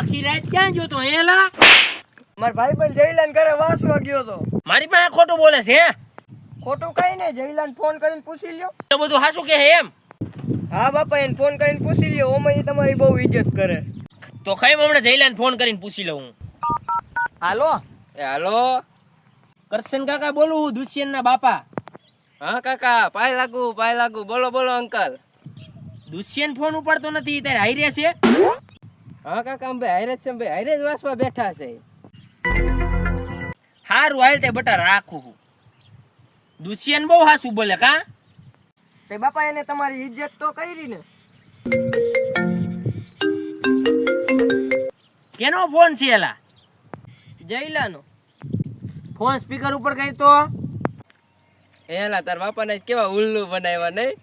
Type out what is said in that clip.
આખી રાત ક્યાં ગયો તો હેલા? માર ભાઈબંધ જયલાન ઘરે વાસવા ગયો તો. મારી પાસે ખોટું બોલે છે હે? ખોટું કઈ ને, જયલાન ફોન કરીને પૂછી લ્યો. તો બધું હાચું કે હે એમ? હા બાપા, એને ફોન કરીને પૂછી લ્યો, ઓમાં તમારી બહુ ઇજ્જત કરે. તો ખાઈ હમણાં જયલાને ફોન કરીને પૂછી લઉં હું. હાલો હાલો. કરશન કાકા બોલું, દુષ્યંત ના બાપા. હા કાકા, પાય લાગુ, બોલો અંકલ. દુષ્યંત ફોન ઉપાડતો નથી, ત્યારે હાઈરે છે? હા કાકા, હાઈરે જ વાસવા બેઠા છે. હારું હાલ તે બટા રાખું હું. દુષ્યંત બહુ હાસું બોલે કા? તે બાપા એને તમારી ઇજ્જત તો કરી ને. કેનો ફોન છે એલા? જયલાનો. ફોન સ્પીકર ઉપર કરી તો. એલા તાર બાપાને કેવા ઉલ્લુ બનાવ્યા નહીં?